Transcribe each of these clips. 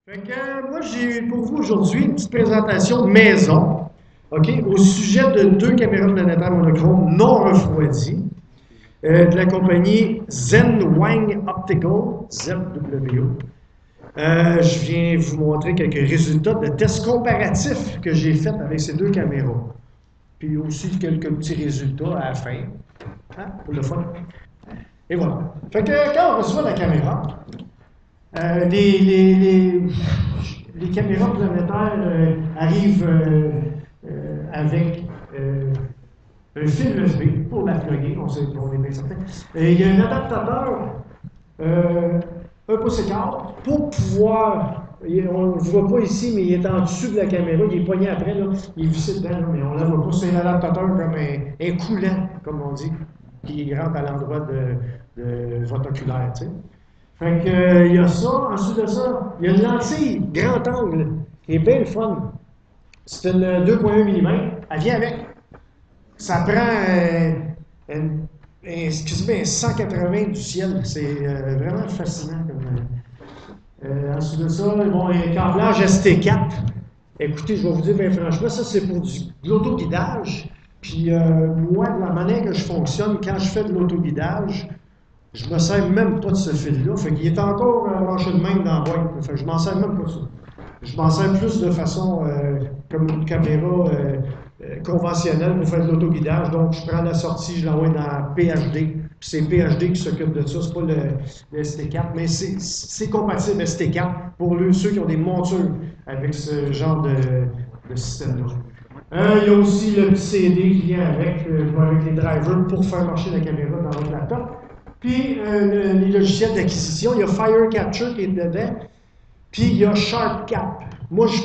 Moi, j'ai pour vous aujourd'hui une petite présentation maison, OK, au sujet de deux caméras planétaires monochromes non refroidies de la compagnie Zenwang Optical, ZWO. Je viens vous montrer quelques résultats de tests comparatifs que j'ai faits avec ces deux caméras. Puis aussi quelques petits résultats à la fin, hein, pour le fun. Et voilà. Fait que quand on reçoit la caméra, les caméras planétaires arrivent avec un fil USB pour la plugger, on est bien certain. Et il y a un adaptateur, un pouce et quart, pour pouvoir, on ne le voit pas ici, mais il est en dessous de la caméra, il est poigné après, là, il est vissé dedans, là, mais on ne la voit pas. C'est un adaptateur comme un coulant, comme on dit, qui rentre à l'endroit de votre oculaire, tu sais. Fait que, il y a ça. Ensuite de ça, il y a une lentille grand angle qui est bien le fun. C'est une 2,1 mm. Elle vient avec. Ça prend excusez-moi, un 180 du ciel. C'est vraiment fascinant. Ensuite de ça, bon, un câblage ST4. Écoutez, je vais vous dire bien franchement, ça c'est pour de l'autoguidage. Puis moi, de la manière que je fonctionne, quand je fais de l'autoguidage, je ne me sers même pas de ce fil-là. Fait qu'il est encore branché de même dans la boîte. Fait que je m'en sers même pas de ça. Je m'en sers plus de façon comme une caméra conventionnelle pour faire de l'autoguidage. Donc, je prends la sortie, je l'envoie dans PHD. Puis c'est PHD qui s'occupe de ça, c'est pas le ST4, mais c'est compatible ST4 pour ceux qui ont des montures avec ce genre de système-là. Il y a aussi le petit CD qui vient avec les drivers pour faire marcher la caméra dans votre laptop. Puis les logiciels d'acquisition, il y a Fire Capture qui est dedans, puis il y a SharpCap. Moi, je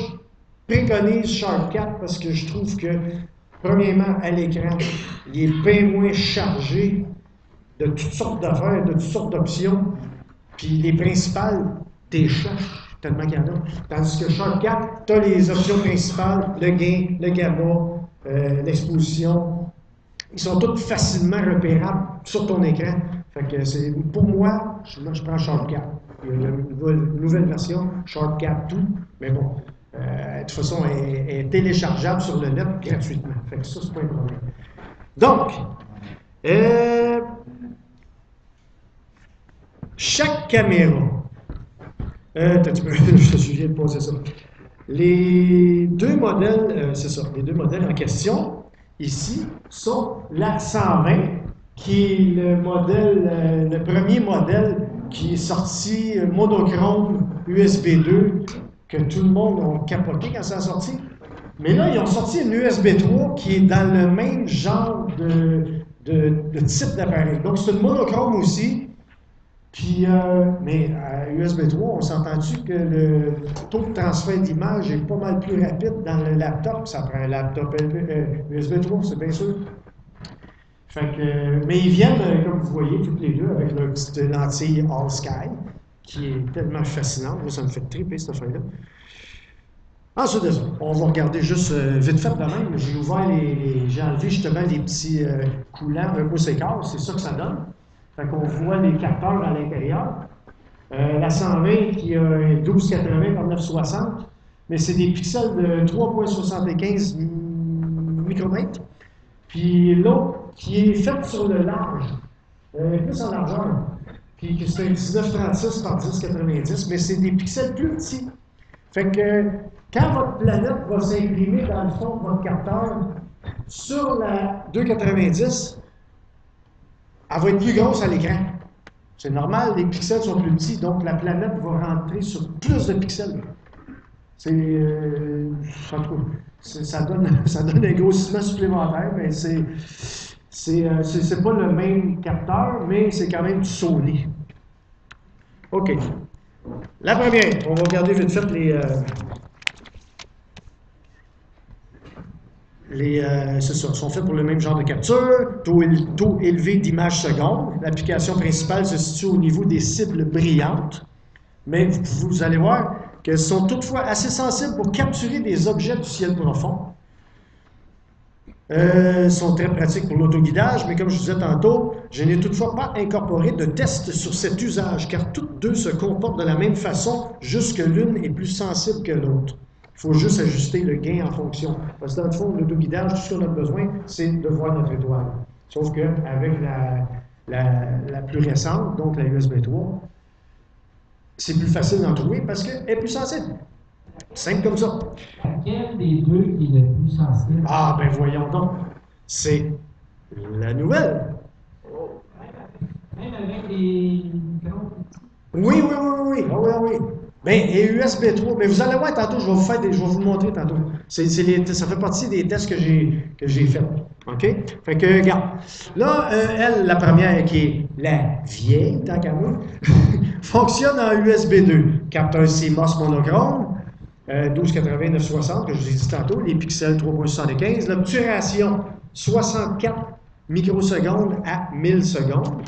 préconise SharpCap parce que je trouve que, premièrement, à l'écran, il est bien moins chargé de toutes sortes d'affaires, de toutes sortes d'options, puis les principales, t'es cherches tellement qu'il y en a. Tandis que SharpCap, tu as les options principales, le gain, le gamma, l'exposition. Ils sont tous facilement repérables sur ton écran. Fait que pour moi, je prends SharpCap. Il y a une nouvelle version, SharpCap 2, mais bon, de toute façon, elle est téléchargeable sur le net gratuitement. Fait que ça, c'est pas un problème. Donc, chaque caméra, je viens de poser ça. Les deux modèles, c'est ça, les deux modèles en question, ici, sont la 120, qui est le premier modèle qui est sorti monochrome USB 2, que tout le monde a capoté quand ça a sorti. Mais là, ils ont sorti une USB 3 qui est dans le même genre de type d'appareil. Donc, c'est une monochrome aussi. Puis, mais à USB 3, on s'entend-tu que le taux de transfert d'image est pas mal plus rapide dans le laptop? Ça prend un laptop USB 3, c'est bien sûr. Fait que, mais ils viennent, comme vous voyez, toutes les deux, avec leur petite lentille All Sky, qui est tellement fascinante. Moi, ça me fait triper, cette affaire-là. Ensuite de ça, on va regarder juste vite fait de même. J'ai ouvert j'ai enlevé justement les petits coulants d'un pouce et quart, c'est ça que ça donne. Fait qu'on voit les capteurs à l'intérieur. La 120 qui a un 1280 par 960, mais c'est des pixels de 3,75 micromètres. Puis l'autre qui est faite sur le large, plus en largeur, puis c'est un 1936 par 1090, mais c'est des pixels plus petits. Fait que quand votre planète va s'imprimer dans le fond de votre capteur sur la 290, elle va être plus grosse à l'écran. C'est normal, les pixels sont plus petits, donc la planète va rentrer sur plus de pixels. Ça donne un grossissement supplémentaire, mais c'est pas le même capteur, mais c'est quand même du Sony. OK. La première, on va regarder vite fait c'est ça, sont faits pour le même genre de capture, taux élevé d'images secondes. L'application principale se situe au niveau des cibles brillantes, mais vous allez voir qu'elles sont toutefois assez sensibles pour capturer des objets du ciel profond. Sont très pratiques pour l'autoguidage, mais comme je disais tantôt, je n'ai toutefois pas incorporé de test sur cet usage, car toutes deux se comportent de la même façon, juste que l'une est plus sensible que l'autre. Il faut juste ajuster le gain en fonction. Parce que dans le fond, l'autoguidage, tout ce qu'on a besoin, c'est de voir notre étoile. Sauf qu'avec la plus récente, donc la USB 3, c'est plus facile d'en trouver parce qu'elle est plus sensible. Simple comme ça. Laquelle des deux qui est le plus sensible? Ah, ben voyons donc. C'est la nouvelle. Même avec les micros. Oui, oui, oui, oui. Ah oui, ah oui. Bien, et USB 3, mais vous allez voir tantôt, je vais vous le montrer tantôt. Ça fait partie des tests que j'ai faits. OK? Fait que, regarde. Là, elle, la première qui est la vieille, tant qu'à moi, fonctionne en USB 2. Capteur CMOS monochrome, 1280-960, que je vous ai dit tantôt, les pixels 3.75, l'obturation 64 microsecondes à 1000 secondes.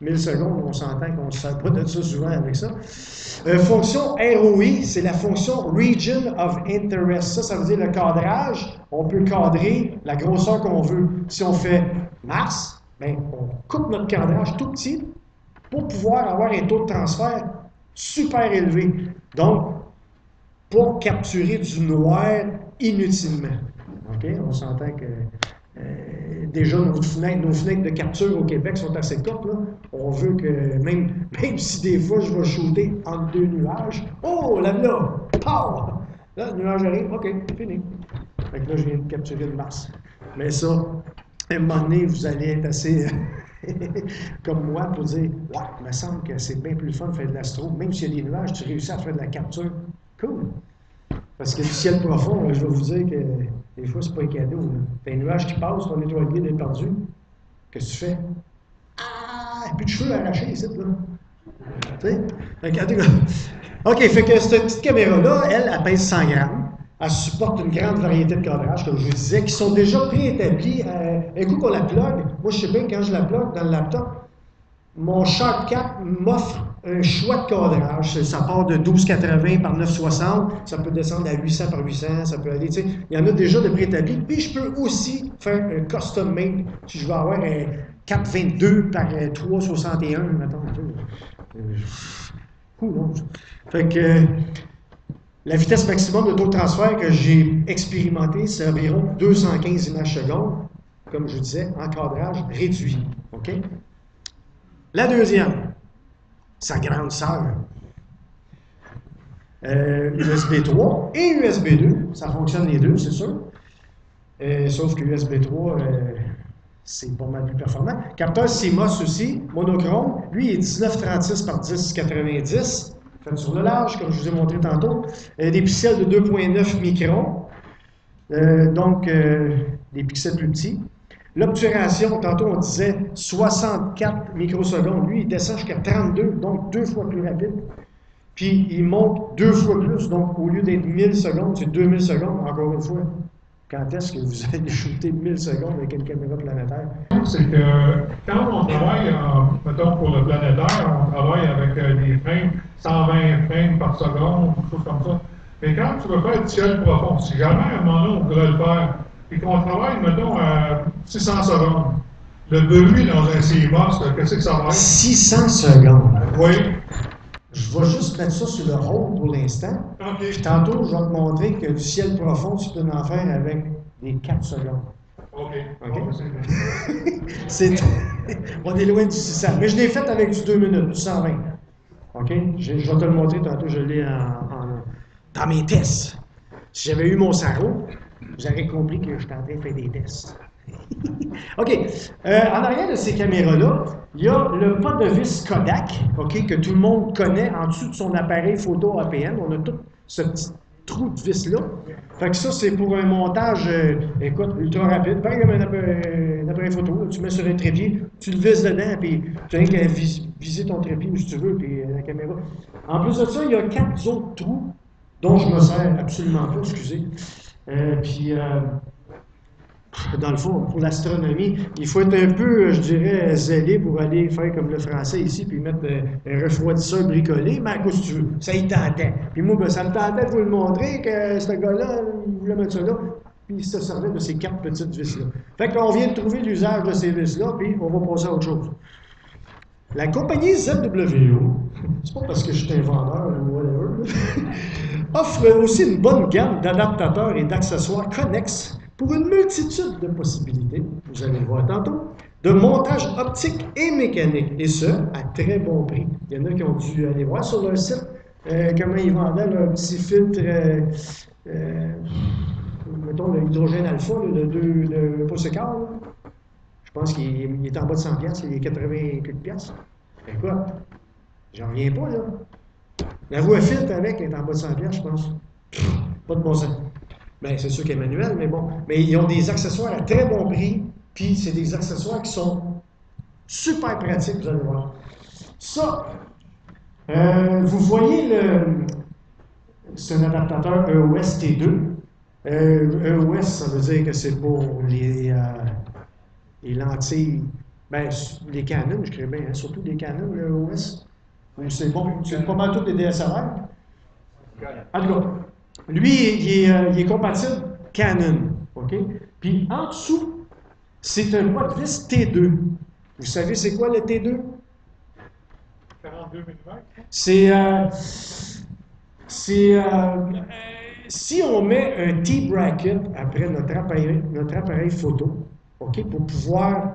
1000 secondes, on s'entend qu'on ne se sert pas de ça souvent avec ça. Fonction ROI, c'est la fonction Region of Interest. Ça veut dire le cadrage. On peut cadrer la grosseur qu'on veut. Si on fait Mars, bien, on coupe notre cadrage tout petit pour pouvoir avoir un taux de transfert super élevé. Donc, pour capturer du noir inutilement. OK? On s'entend que déjà, nos fenêtres de capture au Québec sont assez courtes. Là. On veut que, même si des fois je vais shooter entre deux nuages, oh, là, pow! Là, le nuage arrive, OK, fini. Fait que là, je viens de capturer le Mars. Mais ça, à un moment donné, vous allez être assez comme moi pour dire, ouais, il me semble que c'est bien plus fun de faire de l'astro. Même s'il y a des nuages, tu réussis à faire de la capture. Cool! Parce que du ciel profond, je vais vous dire que des fois, c'est pas un cadeau. T'as un nuage qui passe, ton étoile guide est perdu. Qu'est-ce que tu fais? Ah! Plus de cheveux arrachés ici, là. Tu sais? OK, fait que cette petite caméra-là, elle pèse 100 grammes. Elle supporte une grande variété de cadrages, comme je vous disais, qui sont déjà préétablis. Un coup qu'on la plug, moi, je sais bien, quand je la plug dans le laptop, mon Shortcut m'offre un choix de cadrage. Ça part de 1280 par 960, ça peut descendre à 800 par 800, ça peut aller, tu sais, il y en a déjà de préétablis. Puis je peux aussi faire un custom made, si je veux avoir un 422 par 361, mettons. Cool, non? Fait que la vitesse maximum de taux de transfert que j'ai expérimenté, c'est environ 215 images secondes, comme je disais, en cadrage réduit. OK? La deuxième, sa grande sœur, USB 3 et USB 2, ça fonctionne les deux, c'est sûr. Sauf que USB 3, c'est pas mal plus performant. Capteur CMOS aussi, monochrome, lui il est 1936 par 1090, fait sur le large, comme je vous ai montré tantôt. Des pixels de 2.9 microns, donc des pixels plus petits. L'obturation, tantôt on disait 64 microsecondes. Lui, il descend jusqu'à 32, donc 2 fois plus rapide. Puis il monte 2 fois plus, donc au lieu d'être 1000 secondes, c'est 2000 secondes, encore une fois. Quand est-ce que vous allez shooter 1000 secondes avec une caméra planétaire? C'est que quand on travaille, mettons pour le planétaire, on travaille avec des frames, 120 frames par seconde, quelque chose comme ça. Mais quand tu veux faire du ciel profond, si jamais à un moment donné on voudrait le faire, et qu'on travaille, mettons, à 600 secondes. Le bruit dans un CMOS, qu'est-ce que ça va être? 600 secondes. Oui. Je vais juste mettre ça sur le rôle pour l'instant. OK. Puis tantôt, je vais te montrer que du ciel profond, tu peux en faire avec des 4 secondes. OK. OK? On est loin du 600. Mais je l'ai fait avec du 2 minutes, du 120. OK? Je vais te le montrer tantôt, je l'ai dans mes tests. Si j'avais eu mon sarreau, vous aurez compris que j'étais en train de faire des tests. OK. En arrière de ces caméras-là, il y a le pas de vis Kodak, OK, que tout le monde connaît en dessous de son appareil photo APN. On a tout ce petit trou de vis-là. Fait que ça, c'est pour un montage, écoute, ultra rapide. Pareil comme un appareil photo. Là, tu mets sur un trépied, tu le vises dedans, puis tu as rien qu'à viser ton trépied où tu veux, puis la caméra. En plus de ça, il y a 4 autres trous dont je me sers absolument pas, excusez. Dans le fond, pour l'astronomie, il faut être un peu, je dirais, zélé pour aller faire comme le français ici, puis mettre un refroidisseur bricolé, mais à cause tu veux, ça y tentait. Puis moi, ben, ça me tentait de vous le montrer que ce gars-là, il voulait mettre ça là. puis il se servait de ces 4 petites vis-là. Fait qu'on vient de trouver l'usage de ces vis-là, puis on va passer à autre chose. La compagnie ZWO, c'est pas parce que je suis un vendeur ou whatever, offre aussi une bonne gamme d'adaptateurs et d'accessoires connexes pour une multitude de possibilités, vous allez le voir tantôt, de montage optique et mécanique, et ce, à très bon prix. Il y en a qui ont dû aller voir sur leur site comment ils vendaient leur petit filtre, mettons le hydrogène alpha, le pouce quart. Je pense qu'il est en bas de 100 piastres, il est 80 et quelques piastres. Écoute, j'en reviens pas, là. La roue à filtre avec est en bas de 100 piastres, je pense. Pas de bon sens. Bien, c'est sûr qu'elle est manuelle, mais bon. Mais ils ont des accessoires à très bon prix, puis c'est des accessoires qui sont super pratiques, vous allez voir. Ça, vous voyez, c'est un adaptateur EOS T2. EOS, ça veut dire que c'est pour les lentilles, ben, les Canon, je dirais bien, hein, surtout les Canon, EOS. C'est bon, c'est pas mal tous les DSLR. En tout cas, lui, il est compatible Canon, OK? Puis en dessous, c'est un pot de vis T2. Vous savez c'est quoi le T2? 42 mm. Si on met un T-bracket après notre appareil photo, OK, pour pouvoir,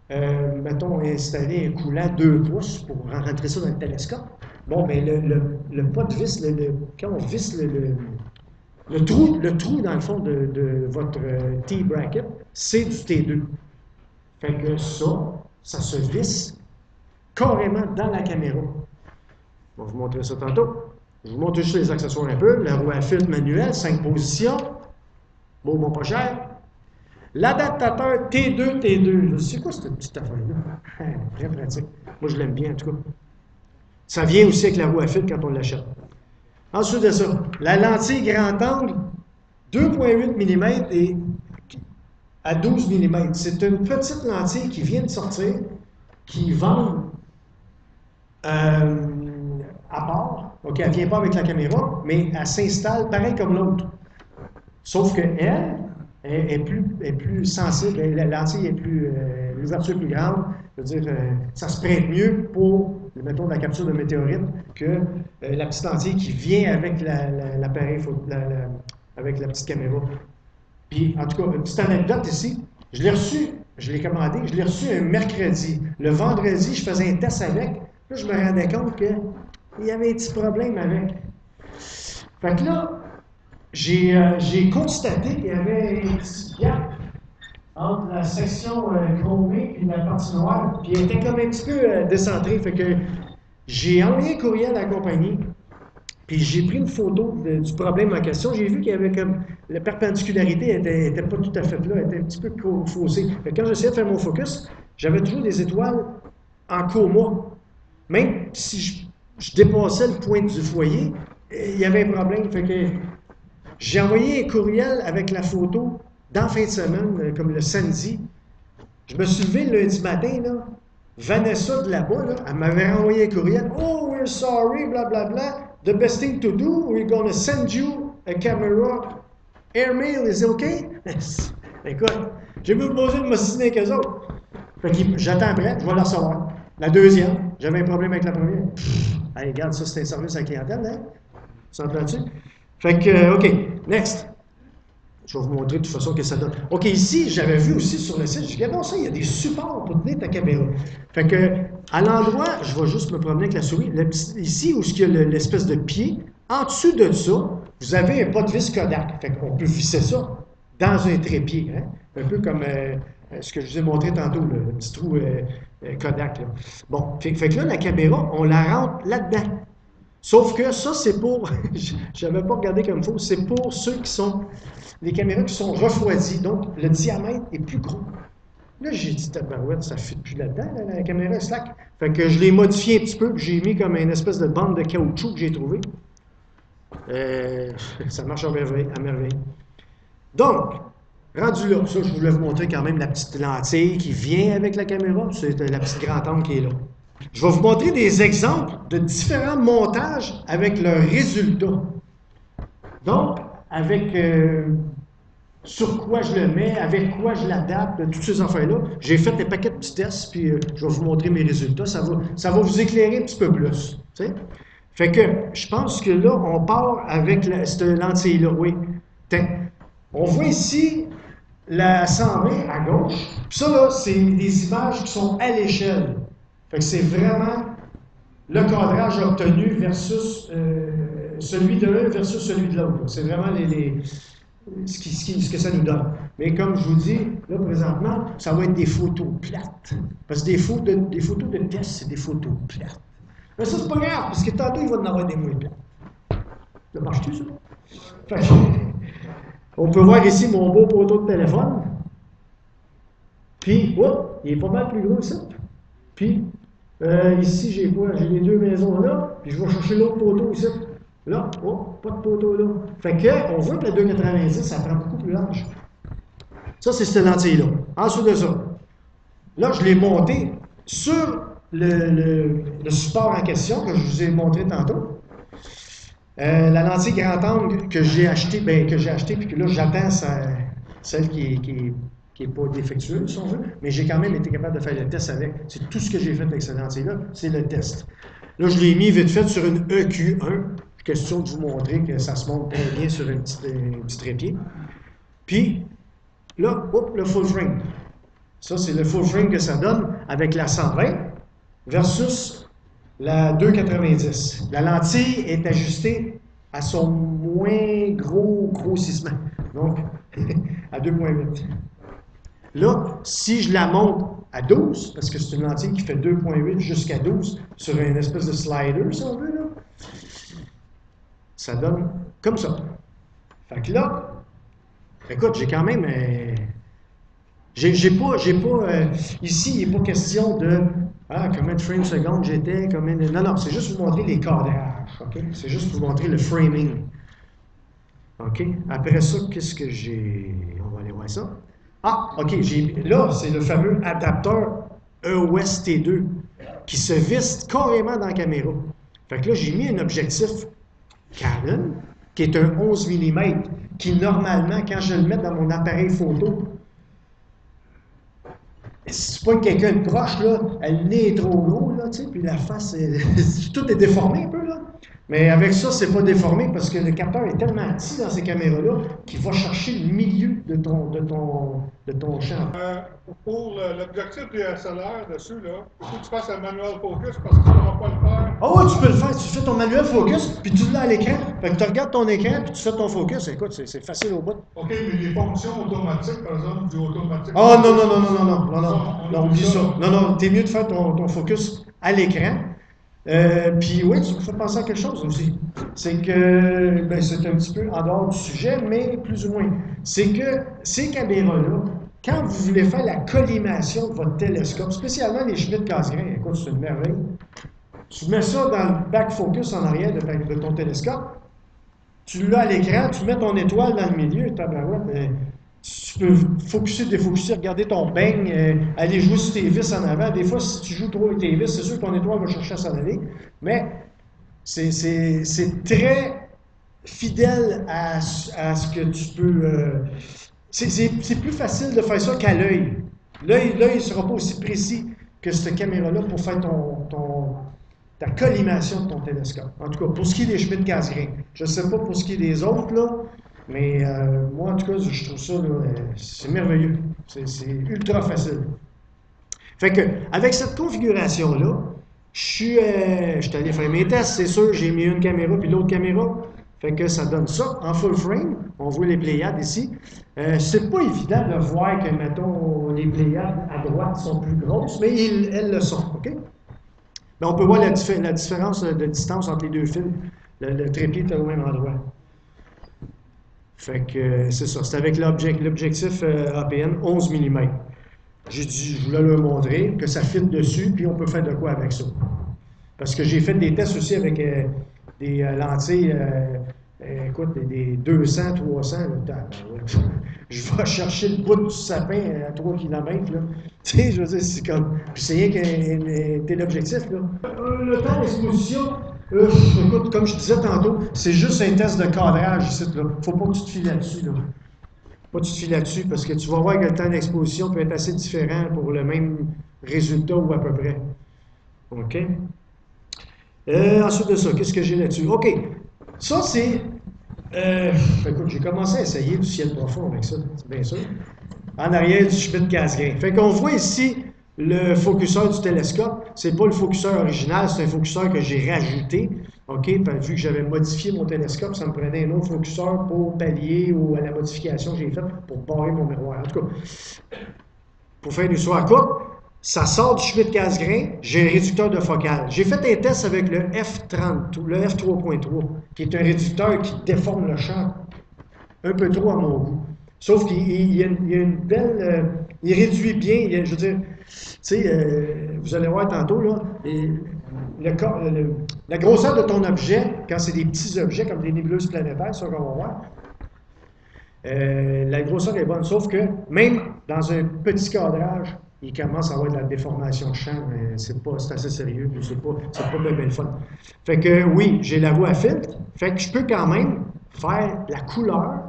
mettons, installer un coulant 2 pouces pour rentrer ça dans le télescope, bon, bien, le pot de vis, quand on visse le trou, dans le fond, de votre T-bracket, c'est du T2. Fait que ça se visse carrément dans la caméra. On va vous montrer ça tantôt. Je vous montre juste les accessoires un peu. La roue à filtre manuelle, 5 positions. Bon, pas cher. L'adaptateur T2. C'est quoi cette petite affaire-là? Très pratique. Moi, je l'aime bien, en tout cas. Ça vient aussi avec la roue à filtre quand on l'achète. Ensuite de ça, la lentille grand angle, 2,8 mm et à 12 mm. C'est une petite lentille qui vient de sortir, qui vend à part. OK, elle ne vient pas avec la caméra, mais elle s'installe pareil comme l'autre. Sauf qu'elle est plus sensible, la lentille est plus, l'ouverture est plus grande, c'est-à-dire ça se prête mieux pour, mettons, la capture de météorites que la petite lentille qui vient avec l'appareil, avec la petite caméra. Puis, en tout cas, une petite anecdote ici, je l'ai commandé, je l'ai reçu un mercredi. Le vendredi, je faisais un test avec, là, je me rendais compte qu'il y avait un petit problème avec. Fait que là, j'ai constaté qu'il y avait un petit gap entre la section chromée et la partie noire, puis elle était comme un petit peu décentrée. Fait que j'ai envoyé un courriel à la compagnie, puis j'ai pris une photo du problème en question. J'ai vu qu'il y avait comme la perpendicularité était pas tout à fait là, elle était un petit peu faussée. Fait que quand j'essayais de faire mon focus, j'avais toujours des étoiles en coma. Même si je dépassais le point du foyer, il y avait un problème. Fait que j'ai envoyé un courriel avec la photo dans la fin de semaine, comme le samedi. Je me suis levé le lundi matin, là. Vanessa de là-bas, là, elle m'avait envoyé un courriel. Oh, we're sorry, blablabla. Bla, bla. The best thing to do, we're going to send you a camera. Airmail, is it okay? Écoute, j'ai même posé de m'assiner avec eux autres. Fait que j'attends après, je vais la recevoir. La deuxième, j'avais un problème avec la première. Hey, regarde, ça, c'est un service à la clientèle, hein? Ça entend-tu? Fait que, OK, next. Je vais vous montrer de toute façon que ça donne. OK, ici, j'avais vu aussi sur le site, je dis, regardons ça, il y a des supports pour tenir ta caméra. Fait que, à l'endroit, je vais juste me promener avec la souris, ici, où il y a l'espèce de pied, en dessous de ça, vous avez un pot de vis Kodak. Fait qu'on peut visser ça dans un trépied, hein? Un peu comme ce que je vous ai montré tantôt, le petit trou Kodak, là. Bon, fait que là, la caméra, on la rentre là-dedans. Sauf que ça, c'est pour, je n'avais pas regardé comme il faut, c'est pour ceux qui sont, les caméras qui sont refroidies, donc le diamètre est plus gros. Là, j'ai dit, tabarouette, ça ne fit plus là-dedans, là, la caméra est slack. Fait que je l'ai modifié un petit peu, puis j'ai mis comme une espèce de bande de caoutchouc que j'ai trouvé. Ça marche à merveille. Donc, rendu là, ça, je voulais vous montrer quand même la petite lentille qui vient avec la caméra, c'est la petite grand angle qui est là. Je vais vous montrer des exemples de différents montages avec leurs résultats. Donc, avec sur quoi je le mets, avec quoi je l'adapte, toutes ces affaires-là. J'ai fait des paquets de petits tests, puis je vais vous montrer mes résultats. Ça va vous éclairer un petit peu plus. T'sais? Fait que je pense que là, on part avec cette lentille-là. Oui. On voit ici la 120 à gauche. Puis ça, là, c'est des images qui sont à l'échelle. Fait que c'est vraiment le cadrage obtenu versus celui de l'un versus celui de l'autre. C'est vraiment ce que ça nous donne. Mais comme je vous dis, là, présentement, ça va être des photos plates. Parce que des photos de test, c'est des photos plates. Mais ça, c'est pas grave, parce que tantôt, il va en avoir des moins plates. Ça marche-tu, ça? Fait que, on peut voir ici mon beau poteau de téléphone. Puis, il est pas mal plus gros ici. Puis, ici, j'ai quoi? J'ai les deux maisons là, puis je vais chercher l'autre poteau ici. Là, pas de poteau là. Fait que, on voit que la 2,90, ça prend beaucoup plus large. Ça, c'est cette lentille-là. En dessous de ça. Là, je l'ai monté sur le support en question que je vous ai montré tantôt. La lentille grand angle que j'ai acheté, puis que là, j'attends celle qui est pas défectueuse, si on veut, mais j'ai quand même été capable de faire le test avec. C'est tout ce que j'ai fait avec cette lentille-là, c'est le test. Là, je l'ai mis vite fait sur une EQ1. Question de vous montrer que ça se monte très bien sur un petit trépied. Puis, là, le full frame. Ça, c'est le full frame que ça donne avec la 120 versus la 2,90. La lentille est ajustée à son moins gros grossissement, donc à 2,8. Là, si je la monte à 12, parce que c'est une lentille qui fait 2,8 jusqu'à 12 sur une espèce de slider, si on veut, là, ça donne comme ça. Fait que là, écoute, j'ai quand même... ici, il n'est pas question de combien de frames secondes j'étais, non, c'est juste vous montrer les cadrages, OK? C'est juste vous montrer le framing. OK? Après ça, qu'est-ce que j'ai... On va aller voir ça. OK, là, c'est le fameux adapteur EOS T2 qui se visse carrément dans la caméra. Fait que là, j'ai mis un objectif Canon, qui est un 11 mm, qui normalement, quand je le mets dans mon appareil photo, c'est pas quelqu'un de proche, là, le nez est trop gros, là, tu sais, puis la face, tout est déformé un peu, là. Mais avec ça, c'est pas déformé parce que le capteur est tellement petit dans ces caméras-là qu'il va chercher le milieu de ton champ. Pour l'objectif DSLR dessus, là, il faut que tu fasses un manual focus parce que tu ne pourras pas le faire. Ah oui, tu peux le faire. Tu fais ton manuel focus, puis tu l'as à l'écran. Fait que tu regardes ton écran, puis tu fais ton focus. Écoute, c'est facile au bout. OK, mais les fonctions automatiques, par exemple, du automatique. Ah non, oublie ça. Non, t'es mieux de faire ton focus à l'écran. Puis oui, tu me fais penser à quelque chose aussi. C'est que, c'est un petit peu en dehors du sujet, mais plus ou moins. C'est que ces caméras-là, quand vous voulez faire la collimation de votre télescope, spécialement les Schmidt-Cassegrain, écoute, c'est une merveille. Tu mets ça dans le back focus en arrière de ton télescope, tu l'as à l'écran, tu mets ton étoile dans le milieu, tu peux focuser, défocuser, regarder ton beigne, aller jouer sur tes vis en avant. Des fois, si tu joues trop avec tes vis, c'est sûr que ton étoile va chercher à s'en aller, mais c'est très fidèle à ce que tu peux... c'est plus facile de faire ça qu'à l'œil. L'œil ne sera pas aussi précis que cette caméra-là pour faire ta collimation de ton télescope. En tout cas, pour ce qui est des Schmidt-Cassegrain. Je ne sais pas pour ce qui est des autres, là, mais moi, en tout cas, je trouve ça, c'est merveilleux. C'est ultra facile. Fait que, avec cette configuration-là, je suis allé faire mes tests, c'est sûr, j'ai mis une caméra puis l'autre caméra. Fait que ça donne ça en full frame. On voit les Pléiades ici. C'est pas évident de voir que, mettons, les Pléiades à droite sont plus grosses, mais elles le sont, OK? Mais on peut voir la différence de distance entre les deux fils. Le trépied est au même endroit. Fait que c'est ça. C'est avec l'objectif APN 11 mm. J'ai dit, je voulais leur montrer que ça fit dessus, puis on peut faire de quoi avec ça. Parce que j'ai fait des tests aussi avec des lentilles, écoute, des 200, 300. Je vais chercher le bout du sapin à 3 km. Là. Tu sais, je veux dire, c'est comme. Puis c'est rien qu'un téléobjectif. Là. Le temps d'exposition, écoute, comme je disais tantôt, c'est juste un test de cadrage ici. Il ne faut pas que tu te files là-dessus. Là. Pas de souci là-dessus, parce que tu vas voir que le temps d'exposition peut être assez différent pour le même résultat ou à peu près. OK? Ensuite de ça, qu'est-ce que j'ai là-dessus? OK. Ça, c'est... écoute, j'ai commencé à essayer du ciel profond avec ça, c'est bien sûr. En arrière du Schmidt-Cassegrain. Fait qu'on voit ici le focuseur du télescope. C'est pas le focuseur original, c'est un focuseur que j'ai rajouté. OK? Vu que j'avais modifié mon télescope, ça me prenait un autre focuseur pour pallier à la modification que j'ai faite pour barrer mon miroir. En tout cas, pour faire une histoire courte, ça sort du Schmidt-Cassegrain, j'ai un réducteur de focale. J'ai fait un test avec le F30, le F3.3, qui est un réducteur qui déforme le champ un peu trop à mon goût. Sauf qu'il y a une belle... il réduit bien, je veux dire, tu sais, vous allez voir tantôt, là, la grosseur de ton objet, quand c'est des petits objets comme des nébuleuses planétaires, ça qu'on va voir, la grosseur est bonne, sauf que même dans un petit cadrage, il commence à avoir de la déformation de champ, mais c'est assez sérieux, c'est pas bien le fun. Fait que oui, j'ai la voie à filtre, fait que je peux quand même faire la couleur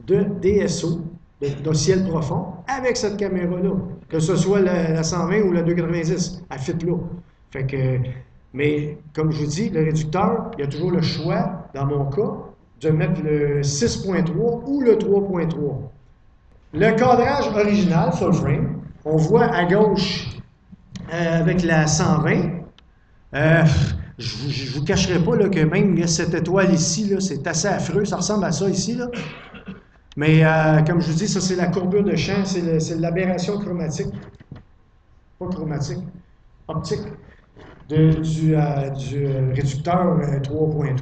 de DSO, de ciel profond, avec cette caméra-là, que ce soit la 120 ou la 290, à fit-là. Fait que, mais comme je vous dis, le réducteur, il y a toujours le choix, dans mon cas, de mettre le 6.3 ou le 3.3. Le cadrage original, full frame, on voit à gauche avec la 120. Je ne vous cacherai pas là, que même cette étoile ici, c'est assez affreux. Ça ressemble à ça ici. Là. Mais comme je vous dis, ça c'est la courbure de champ, c'est l'aberration chromatique. Pas chromatique, optique du réducteur 3.3.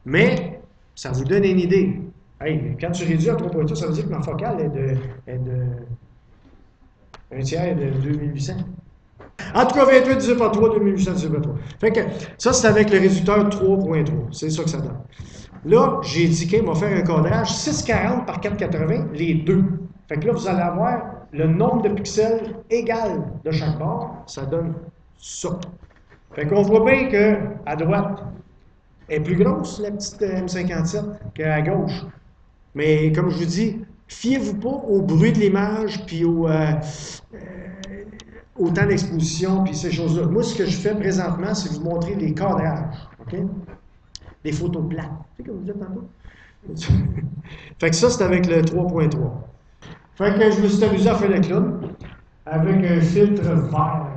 Mais ça vous donne une idée. Hey, quand tu réduis à 3.3, ça veut dire que ma focale est de un tiers de 2800. En tout cas, 28 divisé par 3, 2800 divisé par 3. Fait que ça, c'est avec le réducteur 3.3. C'est ça que ça donne. Là, j'ai indiqué, on va faire un cadrage 640 par 480, les deux. Fait que là, vous allez avoir le nombre de pixels égal de chaque bord. Ça donne ça. Fait qu'on voit bien qu'à droite, elle est plus grosse, la petite M57, qu'à gauche. Mais comme je vous dis, fiez-vous pas au bruit de l'image, puis au temps d'exposition, puis ces choses-là. Moi, ce que je fais présentement, c'est vous montrer les cadrages, OK? Des photos plates. Tu sais comme vous dites tantôt? Fait que ça, c'est avec le 3.3. Fait que je me suis amusé à faire le clown avec un filtre vert.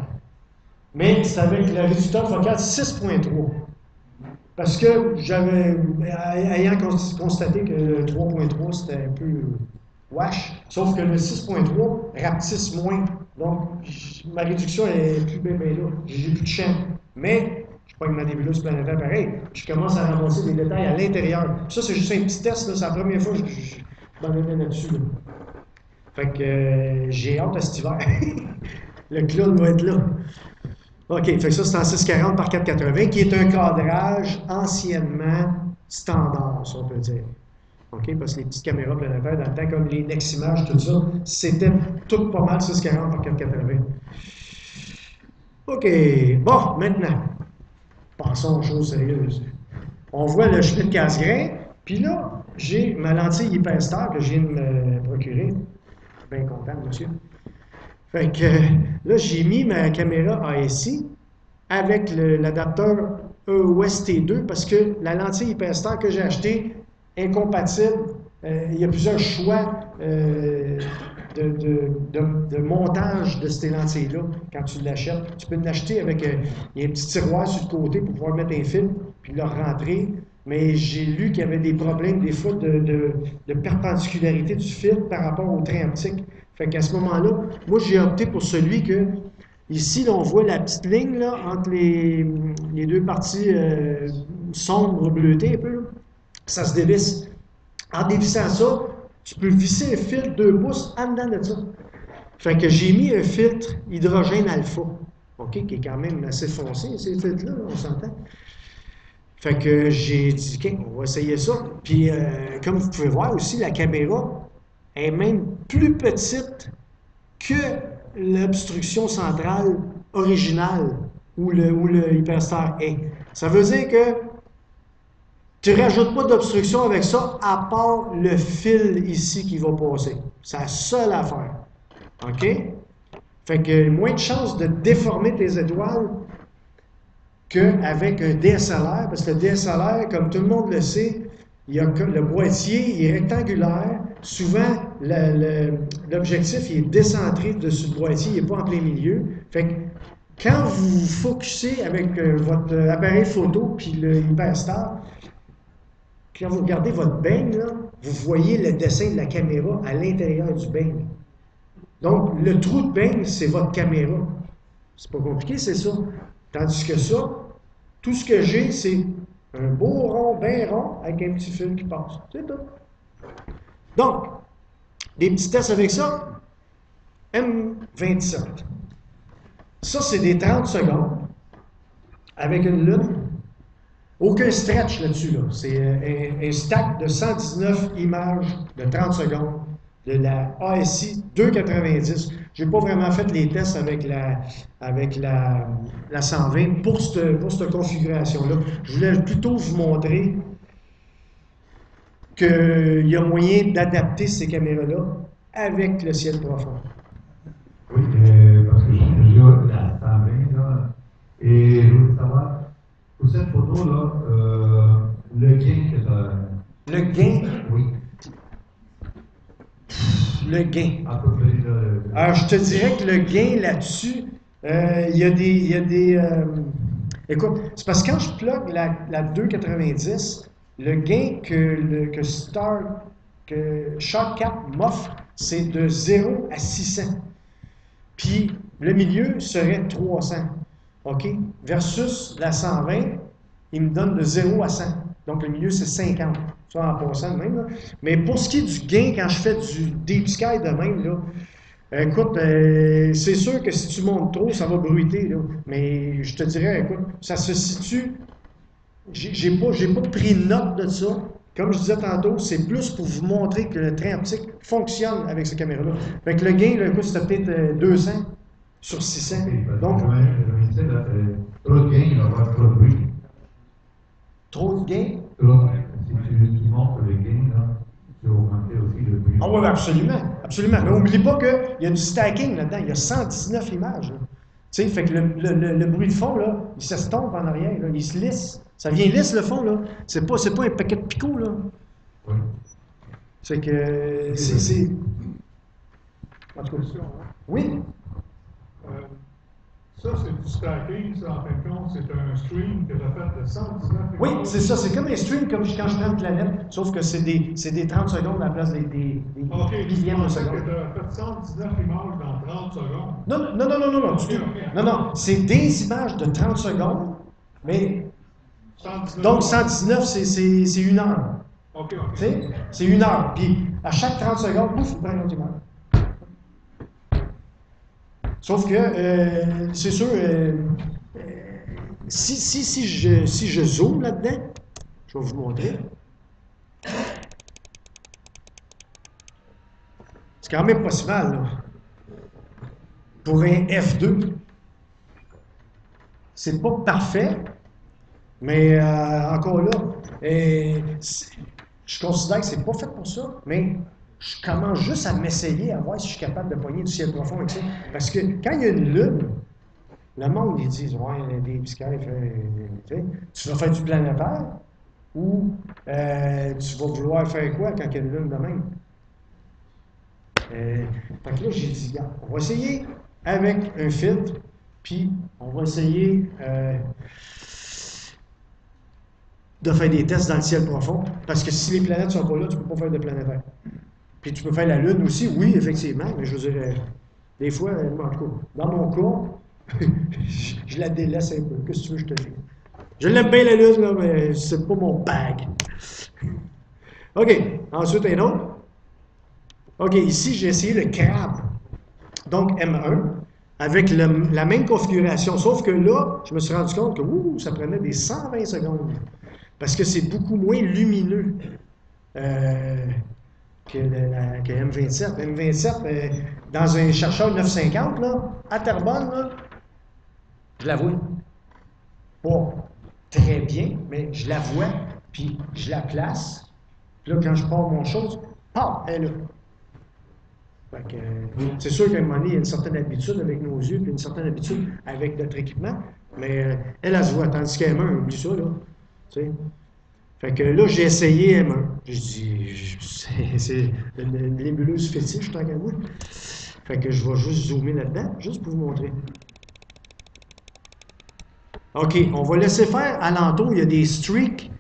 Mais c'est avec le réducteur focal 6.3. Parce que ayant constaté que le 3.3 c'était un peu wash, sauf que le 6.3 rapetisse moins. Donc, ma réduction est plus bien là. J'ai plus de champ. Mais, je pogne ma nébuleuse planétaire pareil. Je commence à ramasser des détails à l'intérieur. Ça, c'est juste un petit test. C'est la première fois que je m'en ai là-dessus. Là. Fait que j'ai hâte à cet hiver. Le clown va être là. OK, fait que ça, c'est en 640 par 480, qui est un cadrage anciennement standard, si on peut dire. OK, parce que les petites caméras planétaires, dans le temps, comme les Neximage, tout ça, c'était tout pas mal 640 par 480. OK, bon, maintenant, passons aux choses sérieuses. On voit le Schmidt-Cassegrain, puis là, j'ai ma lentille hyperstar que je viens de me procurer. Bien content, monsieur. Fait que là, j'ai mis ma caméra ASI avec l'adapteur EOS-T2 parce que la lentille hyperstar que j'ai achetée est incompatible. Il y a plusieurs choix de montage de ces lentilles-là quand tu l'achètes. Tu peux l'acheter avec il y a un petit tiroir sur le côté pour pouvoir mettre un film puis le rentrer. Mais j'ai lu qu'il y avait des problèmes des fois de perpendicularité du fil par rapport au train optique. Fait qu'à ce moment-là, moi, j'ai opté pour celui que, ici, là, on voit la petite ligne là, entre les deux parties sombres bleutées un peu. Là. Ça se dévisse. En dévissant ça, tu peux visser un filtre 2 pouces en dedans de ça. Fait que j'ai mis un filtre hydrogène alpha, OK, qui est quand même assez foncé, ces filtres-là, on s'entend. Fait que j'ai dit, OK, on va essayer ça. Puis, comme vous pouvez voir aussi, la caméra est même plus petite que l'obstruction centrale originale où le Hyperstar est. Ça veut dire que Tu ne rajoutes pas d'obstruction avec ça, à part le fil ici qui va passer. C'est la seule affaire. OK? Fait que moins de chances de déformer tes étoiles qu'avec un DSLR, parce que le DSLR, comme tout le monde le sait, le boîtier il est rectangulaire. Souvent, l'objectif il est décentré dessus le boîtier, il n'est pas en plein milieu. Fait que quand vous vous focussez avec votre appareil photo puis le Hyperstar, quand vous regardez votre beigne, là, vous voyez le dessin de la caméra à l'intérieur du beigne. Donc, le trou de beigne, c'est votre caméra. C'est pas compliqué, c'est ça. Tandis que ça, tout ce que j'ai, c'est un beau rond, bien rond, avec un petit fil qui passe. C'est tout. Donc, des petits tests avec ça. M27. Ça, c'est des 30 secondes avec une lune. Aucun stretch là-dessus. Là. C'est un stack de 119 images de 30 secondes de la ASI 290. Je n'ai pas vraiment fait les tests avec la 120 pour cette configuration-là. Je voulais plutôt vous montrer qu'il y a moyen d'adapter ces caméras-là avec le ciel profond. Oui, parce que j'ai la 120 là, et je voulais savoir, pour cette photo-là, le gain que tu as... Le gain? Oui. Le gain. À peu près, Alors, je te dirais que le gain là-dessus, il y a des écoute, c'est parce que quand je plug la 290, le gain que Shotcut m'offre, c'est de 0 à 600. Puis, le milieu serait 300. OK? Versus la 120, il me donne de 0 à 100. Donc, le milieu, c'est 50. Ça, en passant de même. Là. Mais pour ce qui est du gain, quand je fais du Deep Sky de même, là, écoute, c'est sûr que si tu montes trop, ça va bruiter. Là. Mais je te dirais, écoute, ça se situe. J'ai pas pris note de ça. Comme je disais tantôt, c'est plus pour vous montrer que le train optique fonctionne avec ces caméras-là. Fait que le gain, là, écoute, c'était peut-être 200 sur 600. Donc, trop de gain, il va y avoir trop de bruit. Trop de gain? Si tu montres le gain, là, tu vas augmenter aussi le bruit. Ah oui, absolument. Absolument. Mais n'oublie pas qu'il y a du stacking là-dedans. Il y a 119 images. Tu sais, fait que le bruit de fond, là, il s'estompe en arrière. Là, il se lisse. Ça vient lisse, le fond, là. C'est pas un paquet de picots, là. Oui. C'est que... c'est... En tout cas, oui? Ça, c'est du stacking, ça, en fin de compte, c'est un stream que tu as fait de 119 images. Oui, c'est ça. C'est comme un stream, comme quand je prends une planète, sauf que c'est des 30 secondes à la place des millièmes de seconde. Tu as fait 119 images dans 30 secondes. Non, du tout. Non, c'est des images de 30 secondes, mais... 119 donc, 119, c'est une heure. OK. C'est une heure. Puis, à chaque 30 secondes, pouf, il prend une autre image. Sauf que, c'est sûr, si je zoome là-dedans, je vais vous montrer. C'est quand même pas si mal, là. Pour un F2. C'est pas parfait, mais encore là, je considère que c'est pas fait pour ça, mais je commence juste à m'essayer à voir si je suis capable de pogner du ciel profond avec ça. Parce que quand il y a une lune, le monde, ils disent, ouais, des biscailles, tu vas faire du planétaire ou tu vas vouloir faire quoi quand il y a une lune de même? Fait que là, j'ai dit, regarde, on va essayer avec un filtre, puis on va essayer de faire des tests dans le ciel profond, parce que si les planètes ne sont pas là, tu ne peux pas faire de planétaire. Puis tu peux faire la Lune aussi, oui, effectivement, mais je veux dire, des fois, en tout cas, dans mon cas, je la délaisse un peu. Qu'est-ce que tu veux que je te dise? Je l'aime bien la Lune, là, mais c'est pas mon bag. OK, ensuite un autre. OK, ici, j'ai essayé le crabe, donc M1, avec la même configuration, sauf que là, je me suis rendu compte que ça prenait des 120 secondes, parce que c'est beaucoup moins lumineux que M27. M27, dans un chercheur 950, là, à Terrebonne, là, je la vois. Pas très bien, mais je la vois, puis je la place. Puis là, quand je pars mon chose, paf, elle est là. Fait que, c'est sûr qu'à un moment donné, il y a une certaine habitude avec nos yeux, puis une certaine habitude avec notre équipement, mais elle se voit, tandis qu'à M1, oublie ça, là. Tu sais. Fait que là, j'ai essayé M1. J'ai dit, c'est une nébuleuse fétiche, tant qu'à moi. Fait que je vais juste zoomer là-dedans, juste pour vous montrer. OK, on va laisser faire alentour, il y a des streaks.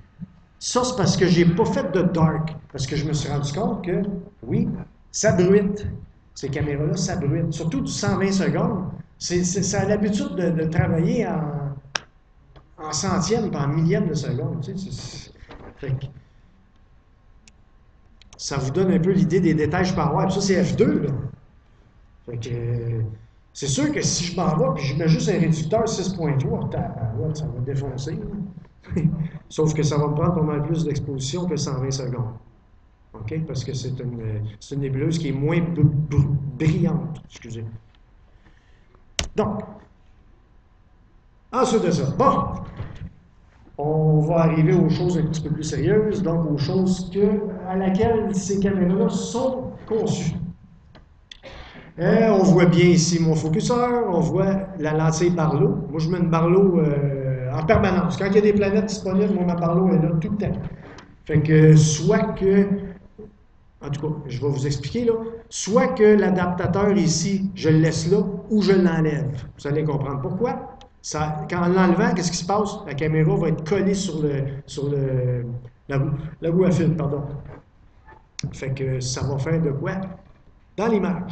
Ça, c'est parce que je n'ai pas fait de dark. Parce que je me suis rendu compte que, oui, ça bruite. Ces caméras-là, ça bruite. Surtout du 120 secondes. Ça a l'habitude de travailler en centièmes, pas en millièmes de secondes. Tu sais, fait que, ça vous donne un peu l'idée des détails que je peux avoir. Puis ça, c'est F2, là. Fait que, c'est sûr que si je m'en vais, puis je mets juste un réducteur 6.3, ça va défoncer. Sauf que ça va me prendre pas mal plus d'exposition que 120 secondes. OK? Parce que c'est une nébuleuse qui est moins brillante. Excusez. Donc, ensuite de ça, bon, on va arriver aux choses un petit peu plus sérieuses, donc aux choses à laquelle ces caméras-là sont conçues. On voit bien ici mon focuseur, on voit la lentille Barlow. Moi, je mets une Barlow en permanence. Quand il y a des planètes disponibles, moi, ma Barlow est là tout le temps. Fait que, soit que, en tout cas, je vais vous expliquer là, soit que l'adaptateur ici, je le laisse là ou je l'enlève. Vous allez comprendre pourquoi. Quand en l'enlevant, qu'est-ce qui se passe? La caméra va être collée sur la roue à fil, pardon. Fait que ça va faire de quoi? Dans l'image.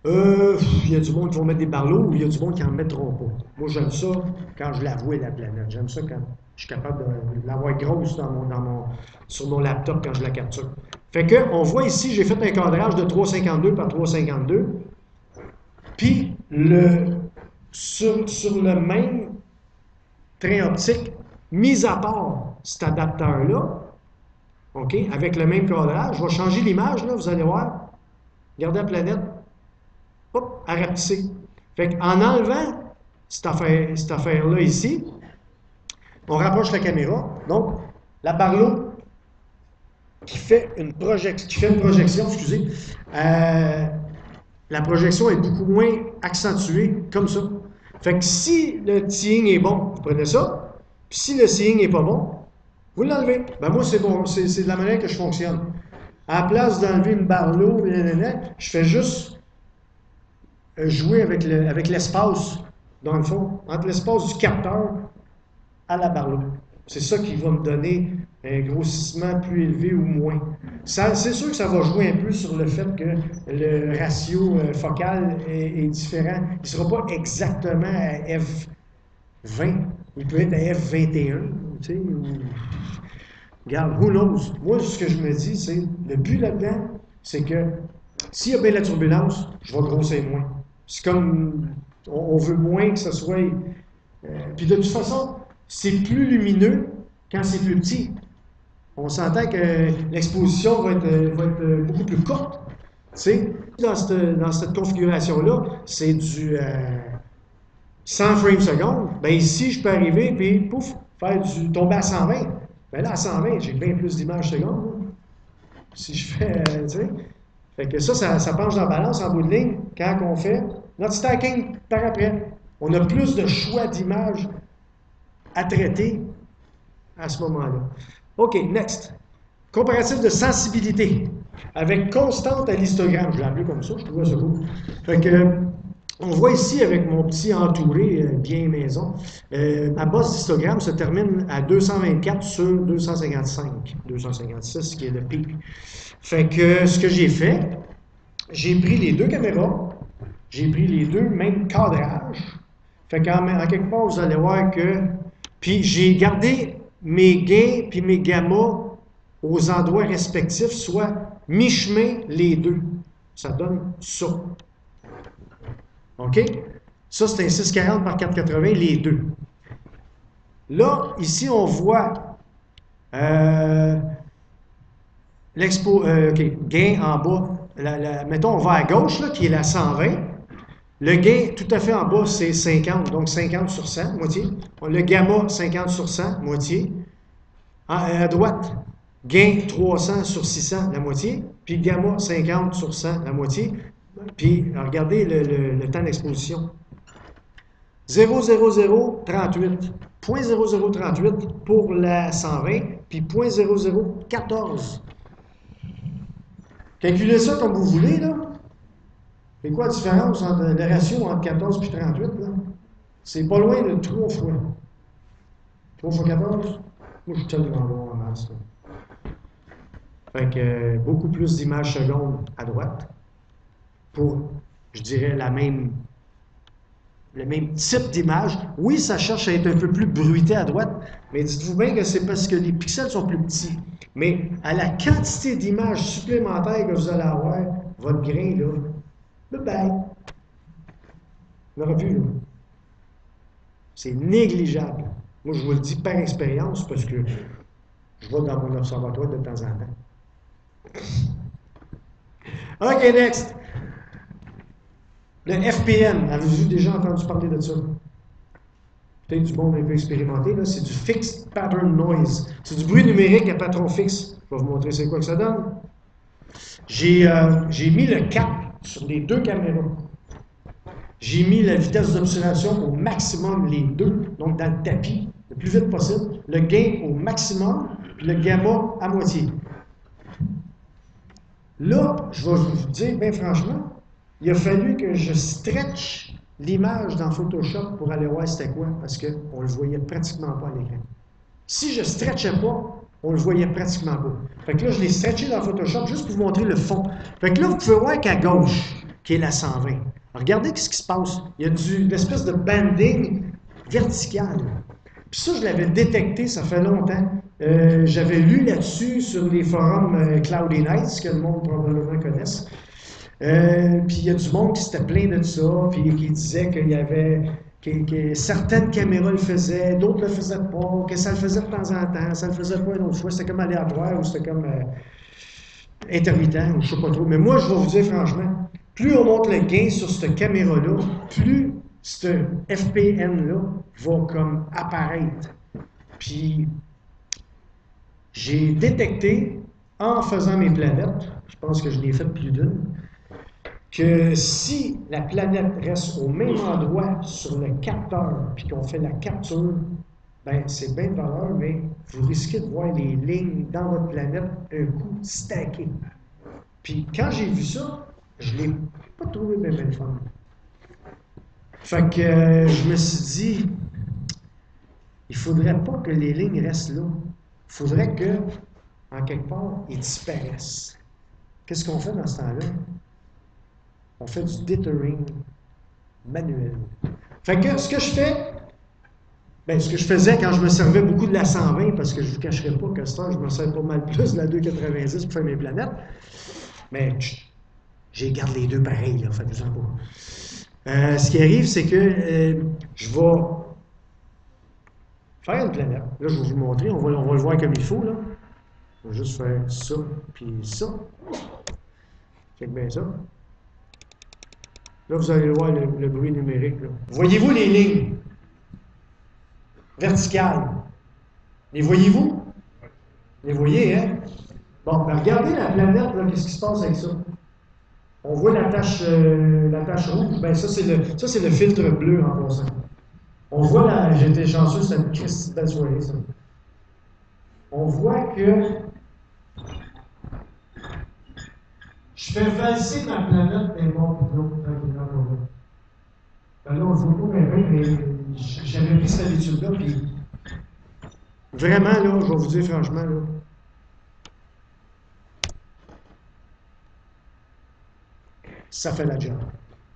Il y a du monde qui va mettre des barlots ou il y a du monde qui n'en mettront pas. Moi, j'aime ça quand je la vois, la planète. J'aime ça quand je suis capable de l'avoir grosse sur mon laptop quand je la capture. Fait que, on voit ici, j'ai fait un cadrage de 352 par 352. Puis, sur le même train optique, mis à part cet adapteur-là, OK, avec le même cadrage, je vais changer l'image, là, vous allez voir. Regardez la planète. Hop, à rapetisser. Fait qu'en enlevant cette affaire-là ici, on rapproche la caméra. Donc, la Barlow qui fait une projection, excusez, la projection est beaucoup moins accentuée, comme ça. Fait que si le seeing est bon, vous prenez ça. Puis si le seeing n'est pas bon, vous l'enlevez. Ben moi, c'est bon, c'est de la manière que je fonctionne. À la place d'enlever une Barlow, je fais juste jouer avec l'espace, dans le fond, entre l'espace du capteur à la Barlow. C'est ça qui va me donner un grossissement plus élevé ou moins. C'est sûr que ça va jouer un peu sur le fait que le ratio focal est différent. Il ne sera pas exactement à F20. Il peut être à F21. Tu sais, regarde, who knows? Moi, ce que je me dis, c'est le but là-dedans, c'est que s'il y a bien la turbulence, je vais grossir moins. C'est comme, on veut moins que ce soit... puis de toute façon, c'est plus lumineux quand c'est plus petit. On s'entend que l'exposition va être beaucoup plus courte. Tu sais, dans cette configuration-là, c'est du 100 frames secondes. Bien ici, je peux arriver et pouf, tomber à 120. Bien là, à 120, j'ai bien plus d'images secondes. Si je fais, tu sais. Fait que ça penche dans la balance en bout de ligne quand on fait notre stacking par après. On a plus de choix d'images à traiter à ce moment-là. OK, next. Comparatif de sensibilité avec constante à l'histogramme. Je l'ai appelé comme ça, je trouvais ça cool. Fait que, on voit ici avec mon petit entouré bien maison, ma base d'histogramme se termine à 224 sur 255, 256 qui est le pic. Fait que ce que j'ai fait, j'ai pris les deux caméras, j'ai pris les deux mêmes cadrages. Fait qu'en quelque part, vous allez voir que... Puis j'ai gardé mes gains puis mes gammas aux endroits respectifs, soit mi-chemin les deux. Ça donne ça. OK? Ça, c'est un 640 par 480, les deux. Là, ici, on voit gain en bas. Mettons, on va à gauche, là, qui est la 120. Le gain tout à fait en bas, c'est 50, donc 50 sur 100, moitié. Le gamma, 50 sur 100, moitié. À droite, gain 300 sur 600, la moitié, puis gamma 50 sur 100, la moitié. Puis regardez le temps d'exposition. 0,0038. 0,0038 pour la 120, puis 0,0014. Calculez ça comme vous voulez, là. C'est quoi la différence entre le ratio entre 14 et 38, là? C'est pas loin de 3 fois. 3 fois 14? Moi, je suis tellement bon en maths, là. Fait que beaucoup plus d'images secondes à droite pour, je dirais, le même type d'image. Oui, ça cherche à être un peu plus bruité à droite, mais dites-vous bien que c'est parce que les pixels sont plus petits. Mais à la quantité d'images supplémentaires que vous allez avoir, votre grain, là, bye-bye. Vous l'aurez vu, là. C'est négligeable. Moi, je vous le dis par expérience parce que je vais dans mon observatoire de temps en temps. OK, next. Le FPN, avez-vous déjà entendu parler de ça? Peut-être du monde un peu expérimenté, là, c'est du Fixed Pattern Noise. C'est du bruit numérique à patron fixe. Je vais vous montrer c'est quoi que ça donne. J'ai mis le cap sur les deux caméras. J'ai mis la vitesse d'obturation au maximum, les deux, donc dans le tapis, le plus vite possible. Le gain au maximum, puis le gamma à moitié. Là, je vais vous dire, bien franchement, il a fallu que je stretch l'image dans Photoshop pour aller voir c'était quoi, parce qu'on ne le voyait pratiquement pas à l'écran. Si je ne stretchais pas, on ne le voyait pratiquement pas. Fait que là, je l'ai stretché dans Photoshop juste pour vous montrer le fond. Fait que là, vous pouvez voir qu'à gauche, qui est la 120, regardez ce qui se passe. Il y a une espèce de banding vertical. Puis ça, je l'avais détecté, ça fait longtemps. J'avais lu là-dessus sur les forums Cloudy Nights, que le monde probablement connaisse. Puis il y a du monde qui s'était plaint de ça, puis qui disait qu'il y avait que certaines caméras le faisaient, d'autres le faisaient pas, que ça le faisait de temps en temps, ça le faisait pas une autre fois, c'était comme aléatoire ou c'était comme intermittent, ou je sais pas trop. Mais moi, je vais vous dire franchement, plus on monte le gain sur cette caméra-là, plus ce FPN-là va comme apparaître. Puis j'ai détecté, en faisant mes planètes, je pense que je l'ai fait plus d'une, que si la planète reste au même endroit sur le capteur, puis qu'on fait la capture, ben c'est bien de valeur, mais vous risquez de voir les lignes dans votre planète un coup stackées. Puis quand j'ai vu ça, je ne l'ai pas trouvé bien fun. Fait que je me suis dit, il ne faudrait pas que les lignes restent là. Il faudrait que, en quelque part, ils disparaissent. Qu'est-ce qu'on fait dans ce temps-là? On fait du dithering manuel. Fait que ce que je fais, bien, ce que je faisais quand je me servais beaucoup de la 120, parce que je ne vous cacherai pas que ça, je me sers pas mal plus de la 290 pour faire mes planètes, mais j'ai gardé les deux pareils, là, faites-vous-en pas. Ce qui arrive, c'est que je vais faire une planète. Là, je vais vous montrer, on va le voir comme il faut, là. On va juste faire ça, puis ça. Check bien ça. Là, vous allez voir le bruit numérique. Là. Voyez-vous les lignes verticales? Les voyez-vous? Les voyez, hein? Bon, ben regardez la planète, qu'est-ce qui se passe avec ça? On voit la tache rouge. Ben ça, c'est le filtre bleu en passant. On voit j'étais chanceux, c'était une Christie belle soirée, ça. On voit que je fais valser ma planète d'un bord et de l'autre, tranquillement. Ben là, on ne voit pas bien, mais j'avais pris cette habitude-là, puis vraiment, là, je vais vous dire franchement, là, ça fait la job.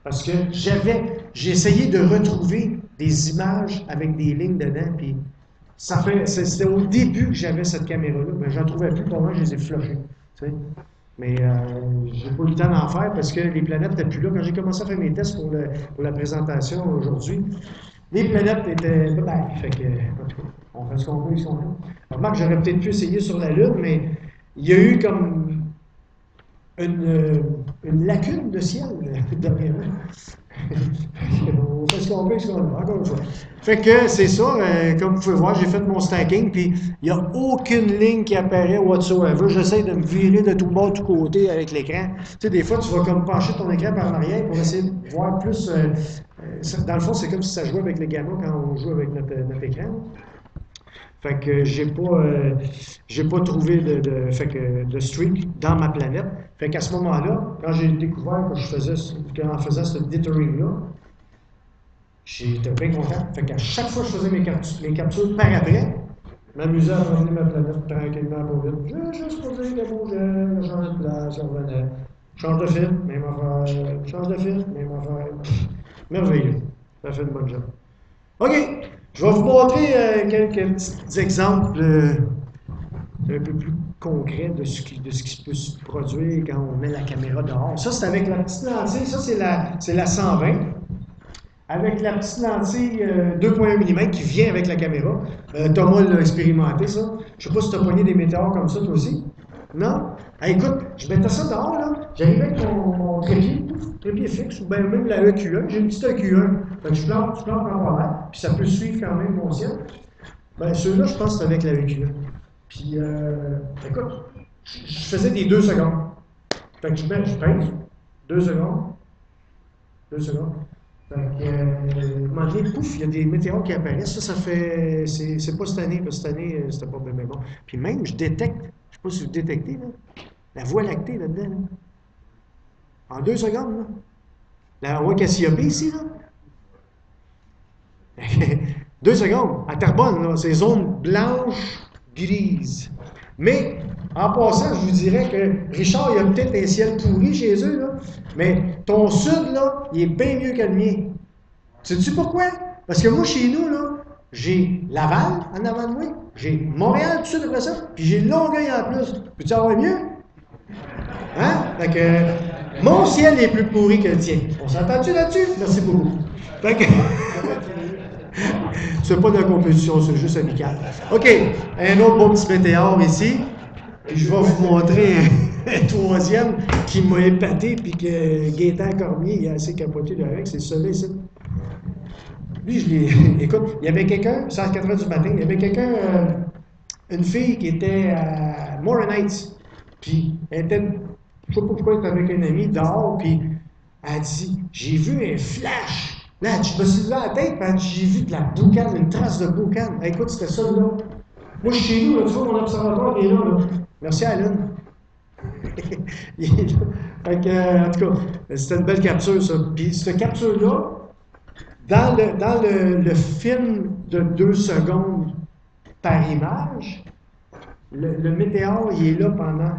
Parce que j'ai essayé de retrouver des images avec des lignes dedans, puis c'était au début que j'avais cette caméra-là, mais j'en trouvais plus, pour moi, je les ai flushées. Tu sais? Mais j'ai pas eu le temps d'en faire parce que les planètes n'étaient plus là. Quand j'ai commencé à faire mes tests pour la présentation aujourd'hui, les planètes étaient fait que, en tout cas, on fait ce qu'on peut, ils sont là. Remarque, j'aurais peut-être pu essayer sur la Lune, mais il y a eu comme une lacune de ciel derrière moi. On fait ce qu'on peut, ce qu'on a, encore une fois. Fait que c'est ça, comme vous pouvez voir, j'ai fait mon stacking, puis il n'y a aucune ligne qui apparaît whatsoever. J'essaie de me virer de tout bas, de tout côté avec l'écran. Tu sais, des fois, tu vas comme pencher ton écran par en arrière pour essayer de voir plus. Dans le fond, c'est comme si ça jouait avec les gamins quand on joue avec notre écran. Fait que j'ai pas trouvé de streak dans ma planète. Fait qu'à ce moment-là, quand j'ai découvert qu'en faisant ce dithering-là, j'étais bien content. Fait qu'à chaque fois que je faisais mes captures par après, je m'amusais à revenir ma planète tranquillement pour vite. J'ai juste posé des bougeais, je changeais de place, je revenais. Change de film, même affaire. Change de film, même affaire. Merveilleux. Ça fait une bonne job. OK. Je vais vous montrer quelques petits exemples un peu plus concrets de ce qui peut se produire quand on met la caméra dehors. Ça, c'est avec la petite lentille. Ça, c'est la 120. Avec la petite lentille 2.1 mm qui vient avec la caméra. Thomas l'a expérimenté, ça. Je ne sais pas si tu as pogné des météores comme ça, toi aussi. Non? Ah, écoute, je mettais ça dehors, là. J'arrivais avec mon trépied fixe, ou bien même la EQ1. J'ai une petite EQ1. Fait que je plante en parallèle, puis ça peut suivre quand même mon ciel. Ben, ceux-là, je pense que c'est avec la EQ1. Puis, écoute, je faisais des 2 secondes. Fait que je pince, 2 secondes. 2 secondes. Fait que, à un moment donné, pouf, il y a des météores qui apparaissent. Ça fait. C'est pas cette année, parce que cette année, c'était pas bien bon. Puis même, je détecte, je sais pas si vous détectez, là, la Voie lactée là-dedans. Là. En 2 secondes, là. La Voie Cassiope ici, là. 2 secondes. À Terrebonne, là, c'est zone blanche, grise. Mais, en passant, je vous dirais que Richard, il a peut-être un ciel pourri chez eux, là, mais ton sud, là, il est bien mieux que le mien. Sais-tu pourquoi? Parce que moi, chez nous, là, j'ai Laval en avant de moi, j'ai Montréal tout de suite après ça, puis j'ai Longueuil en plus. Peux-tu avoir mieux? Hein? Fait que mon ciel est plus pourri que le tien. On s'entend-tu là-dessus? Merci beaucoup. Fait que c'est pas de la compétition, c'est juste amical. OK, un autre beau petit météore ici. Je vais vous montrer un troisième qui m'a épaté, puis que Gaétan Cormier il a assez capoté avec, c'est celui-là ici. Lui, je l'ai. Écoute, il y avait quelqu'un, c'est à 4 h du matin, il y avait quelqu'un, une fille qui était à Morin Heights, puis elle était, je sais pas pourquoi, elle était avec un ami dehors, puis elle a dit: j'ai vu un flash. Là, je me suis levé à la tête, puis j'ai vu de la boucane, une trace de boucane. Écoute, c'était ça, là. Moi, je suis chez nous, là, tu vois, mon observatoire il est là. Merci, Alan. Il est là. Fait que, en tout cas, c'était une belle capture, ça. Puis, cette capture-là, dans le film de 2 secondes par image, le météore, il est là pendant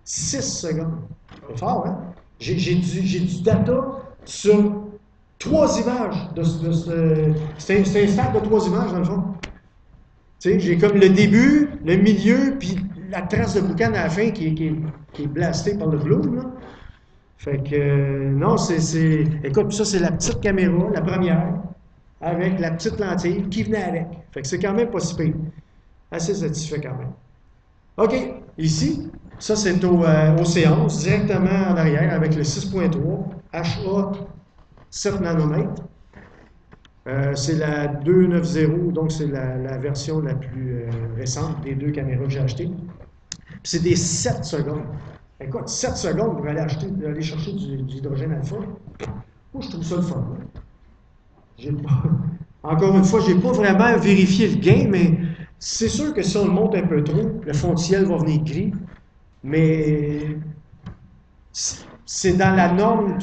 6 secondes. C'est fort, hein? J'ai du data sur 3 images. C'est un stack de 3 images, dans le fond. Tu sais, j'ai comme le début, le milieu, puis la trace de boucan à la fin qui est blastée par le bloom, là. Fait que, non, écoute, ça, c'est la petite caméra, la première, avec la petite lentille qui venait avec. Fait que c'est quand même pas si pire. Assez satisfait quand même. OK, ici, ça, c'est au C11, directement en arrière, avec le 6.3, HA 7 nanomètres. C'est la 290, donc c'est la version la plus récente des 2 caméras que j'ai achetées. Puis c'est des 7 secondes. Écoute, 7 secondes pour aller chercher du hydrogène alpha. Moi, je trouve ça le fun. Encore une fois, je n'ai pas vraiment vérifié le gain, mais c'est sûr que si on le monte un peu trop, le fond de ciel va venir gris. Mais c'est dans la norme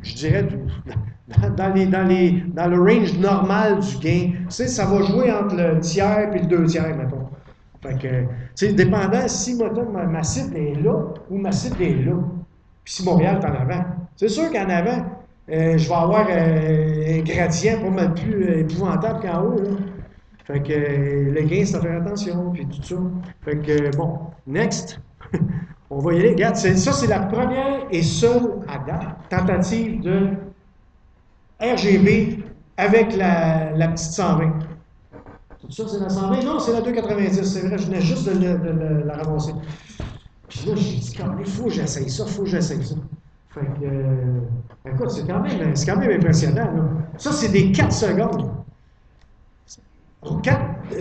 je dirais, dans le range normal du gain. Tu sais, ça va jouer entre le tiers et le 2 tiers, mettons. Fait que, tu sais, dépendant si ma cible est là ou ma cible est là. Puis si Montréal est en avant. C'est sûr qu'en avant, je vais avoir un gradient pas mal plus épouvantable qu'en haut, là. Fait que le gain, c'est à faire attention, puis tout ça. Fait que, bon, next. On va y aller. Regarde, ça, c'est la première et seule à date tentative de RGB avec la petite 120. Tout ça, c'est la 120? Non, c'est la 290. C'est vrai, je venais juste de la ramasser. Puis là, j'ai dit, il faut que j'essaye ça, Fait que, écoute, c'est quand même impressionnant, là. Ça, c'est des 4 secondes.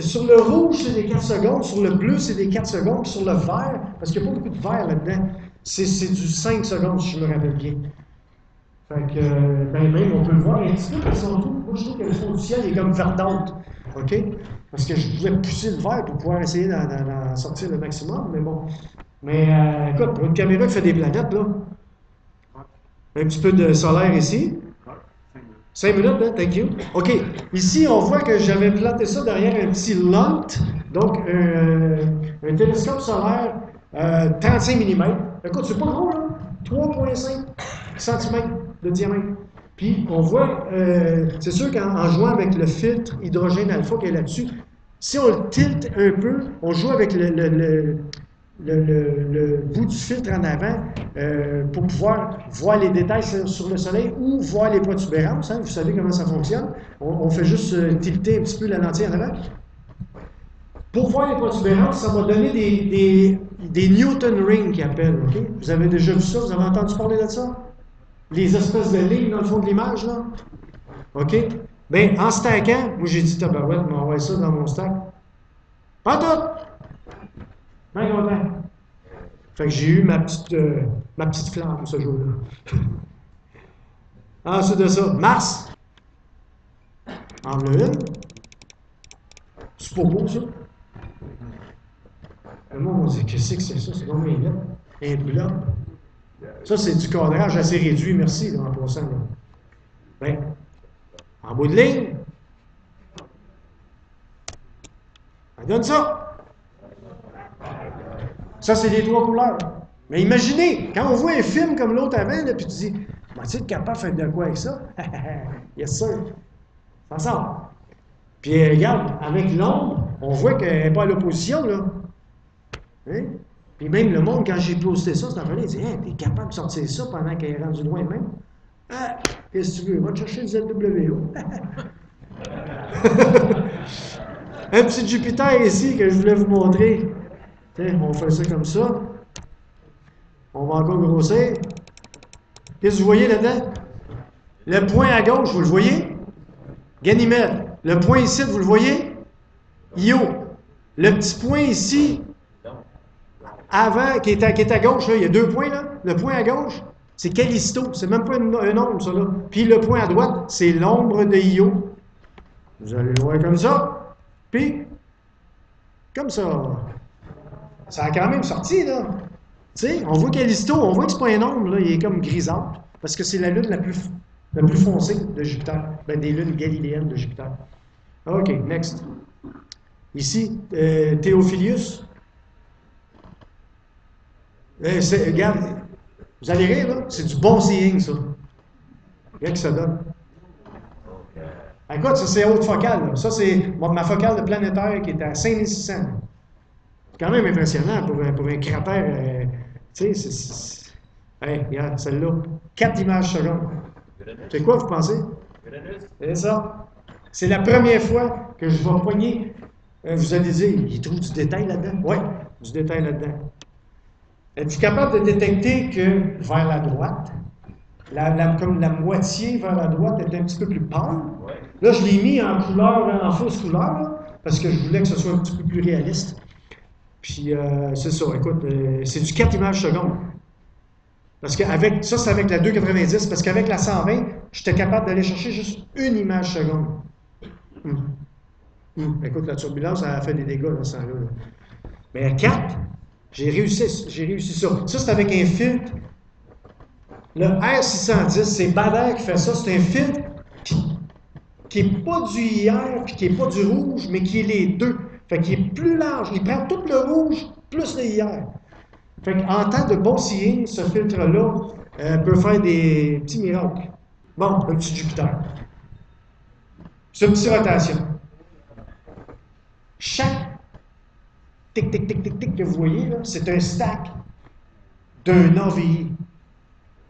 Sur le rouge, c'est des 4 secondes. Sur le bleu, c'est des 4 secondes. Puis sur le vert, parce qu'il n'y a pas beaucoup de vert là-dedans, c'est du 5 secondes, si je me rappelle bien. Fait que, ben même, on peut le voir un petit peu, parce que moi, je trouve que le fond du ciel est comme verdâtre. OK? Parce que je voulais pousser le vert pour pouvoir essayer d'en sortir le maximum, mais bon. Mais écoute, pour une caméra qui fait des planètes, là, un petit peu de solaire ici. 5 minutes, hein? Thank you. OK. Ici, on voit que j'avais planté ça derrière un petit LUNT, donc un télescope solaire 35 mm. Écoute, c'est pas gros, là. 3,5 cm de diamètre. Puis, on voit, c'est sûr qu'en jouant avec le filtre hydrogène alpha qui est là-dessus, si on le tilte un peu, on joue avec le bout du filtre en avant pour pouvoir voir les détails sur le soleil ou voir les protubérances. Hein, vous savez comment ça fonctionne. On fait juste tilter un petit peu la lentille en avant. Pour voir les protubérances, ça va donner des Newton rings qu'ils appellent. Okay? Vous avez déjà vu ça? Vous avez entendu parler de ça? Les espèces de lignes dans le fond de l'image, là? OK? Bien, en stackant, moi j'ai dit tabarouette, je m'envoie ça dans mon stack. Pas tout! Bien content. Fait que j'ai eu ma petite flamme ce jour-là. Ensuite de ça, Mars. En voilà une. C'est pas beau, ça? Le monde on dit, qu'est-ce que c'est ça? C'est combien de lettres? Un bloc. Ça, c'est du cadrage assez réduit, merci, là, en passant. Là. Bien, en bout de ligne, on donne ça. Ça, c'est les 3 couleurs. Mais imaginez, quand on voit un film comme l'autre avant, là, puis tu dis, tu es capable de faire de quoi avec ça? Yes, sir. Ça sort. Puis regarde, avec l'ombre, on voit qu'elle n'est pas à l'opposition, là. Hein? Puis même le monde, quand j'ai posté ça, c'est il dit, hey, t'es capable de sortir ça pendant qu'elle est rendue loin même? Ah, qu'est-ce que tu veux? Va te chercher le ZWO. Un petit Jupiter ici que je voulais vous montrer. Tiens, on fait ça comme ça. On va encore grossir. Qu'est-ce que vous voyez là-dedans? Le point à gauche, vous le voyez? Ganymède. Le point ici, vous le voyez? Io. Le petit point ici, avant, qui est à gauche, là, il y a 2 points, là. Le point à gauche, c'est Callisto. C'est même pas un ombre, ça, là. Puis le point à droite, c'est l'ombre de Io. Vous allez le voir comme ça. Puis, comme ça. Ça a quand même sorti, là. Tu sais, on voit Callisto, on voit que c'est pas un ombre, là. Il est comme grisâtre. Parce que c'est la lune la plus foncée de Jupiter. Ben, des lunes galiléennes de Jupiter. OK, next. Ici, Théophilus. Regarde, vous allez rire, là, c'est du bon seeing, ça. Regarde que ça donne. Écoute, ça c'est haute focale, là. Ça c'est ma focale de planétaire qui est à 5600. C'est quand même impressionnant pour un cratère. Tu sais, c'est. Hey, regarde, celle-là. 4 images secondes. C'est quoi, vous pensez? C'est ça. C'est la première fois que je vais poigner. Vous allez dire, il trouve du détail là-dedans? Oui, du détail là-dedans. Es-tu capable de détecter que vers la droite, comme la moitié vers la droite est un petit peu plus pâle? Ouais. Là, je l'ai mis en couleur, en fausse couleur, là, parce que je voulais que ce soit un petit peu plus réaliste. Puis, c'est ça, écoute, c'est du 4 images secondes. Parce qu'avec ça, c'est avec la 290, parce qu'avec la 120, j'étais capable d'aller chercher juste une image seconde. Écoute, la turbulence, ça a fait des dégâts, là, ça, là. Mais à 4, j'ai réussi ça. Ça, c'est avec un filtre. Le R610, c'est Bader qui fait ça. C'est un filtre qui n'est pas du IR, puis qui n'est pas du rouge, mais qui est les deux. Fait qu'il est plus large. Il prend tout le rouge, plus le IR. Fait qu'en temps de bon seeing, ce filtre-là peut faire des petits miracles. Bon, un petit Jupiter. C'est une petite rotation. Chaque tic, tic, tic, tic, tic que vous voyez, là, c'est un stack d'un AVI.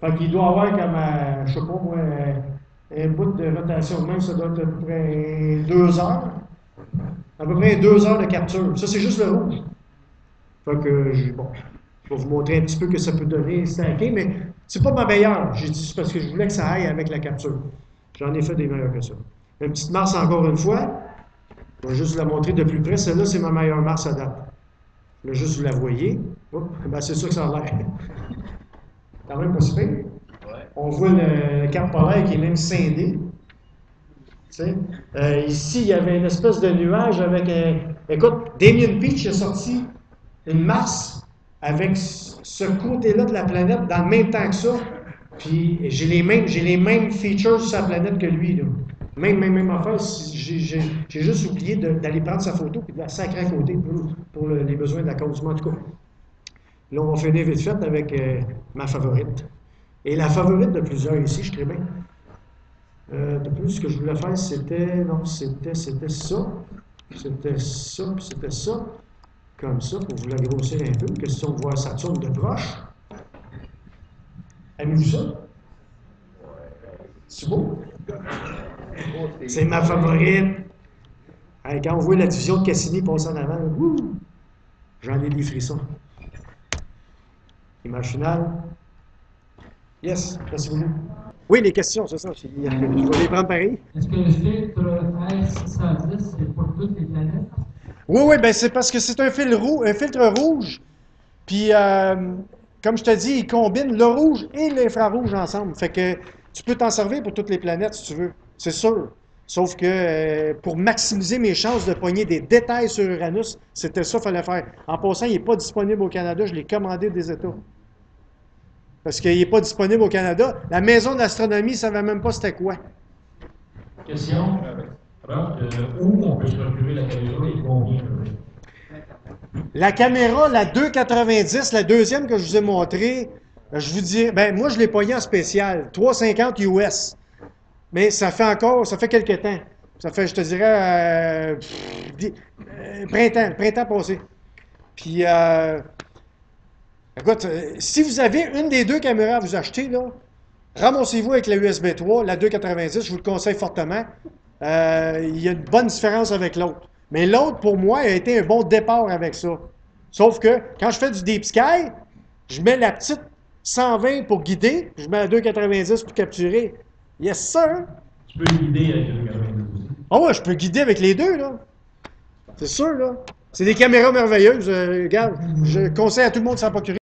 Fait qu'il doit avoir comme, je sais pas moi, un bout de rotation. Même ça doit être à peu près 2 heures. À peu près 2 heures de capture. Ça, c'est juste le rouge. Fait que, bon, je vais vous montrer un petit peu que ça peut donner stacké, mais C'est pas ma meilleure. J'ai dit c'est parce que je voulais que ça aille avec la capture. J'en ai fait des meilleures que ça. Une petite Mars encore une fois. Je vais juste vous la montrer de plus près. Celle-là, c'est ma meilleure Mars à date. Là, juste vous la voyez. Ben, c'est ça que ça a l'air. Quand même pas si pire. On voit le cap polaire qui est même scindé. Ici, il y avait une espèce de nuage avec un... Écoute, Damien Peach a sorti une Mars avec ce côté-là de la planète dans le même temps que ça. Puis j'ai les mêmes features sur sa planète que lui. Là. Même affaire. J'ai juste oublié d'aller prendre sa photo et de la sacrer à côté pour les besoins de la cause. En tout cas, là, on va finir vite fait avec ma favorite. Et la favorite de plusieurs ici, je dirais bien. De plus, ce que je voulais faire, c'était ça. C'était ça, puis c'était ça. Comme ça, pour vous la grossir un peu. Question de voir Saturne de proche. Aimez-vous ça? C'est beau? C'est ma favorite. Hey, quand on voit la division de Cassini passer en avant, j'en ai des frissons. Image finale. Yes, merci beaucoup. Oui, les questions, c'est ça. Je vais les prendre pareil. Est-ce que le filtre R610, c'est pour toutes les planètes? Oui, ben c'est parce que c'est un filtre rouge. Puis, comme je te dis, il combine le rouge et l'infrarouge ensemble. Fait que tu peux t'en servir pour toutes les planètes si tu veux. C'est sûr. Sauf que pour maximiser mes chances de pogner des détails sur Uranus, c'était ça qu'il fallait faire. En passant, il n'est pas disponible au Canada. Je l'ai commandé des États. Parce qu'il n'est pas disponible au Canada. La maison d'astronomie ne savait même pas c'était quoi. Question. Où on peut se procurer la caméra et combien? La caméra, la 290, la deuxième que je vous ai montrée, je vous dis, ben moi je l'ai payée en spécial, 350 US. Mais ça fait quelques temps. Ça fait, je te dirais, printemps passé. Puis, écoute, si vous avez une des deux caméras à vous acheter, là, ramassez-vous avec la USB 3, la 290, je vous le conseille fortement. Il y a une bonne différence avec l'autre. Mais l'autre, pour moi, a été un bon départ avec ça. Sauf que, quand je fais du Deep Sky, je mets la petite 120 pour guider, je mets la 290 pour capturer. Yes, sir! Tu peux guider avec le 92 aussi. Ah ouais, je peux guider avec les deux, là. C'est sûr, là. C'est des caméras merveilleuses. Regarde, je conseille à tout le monde de s'en procurer.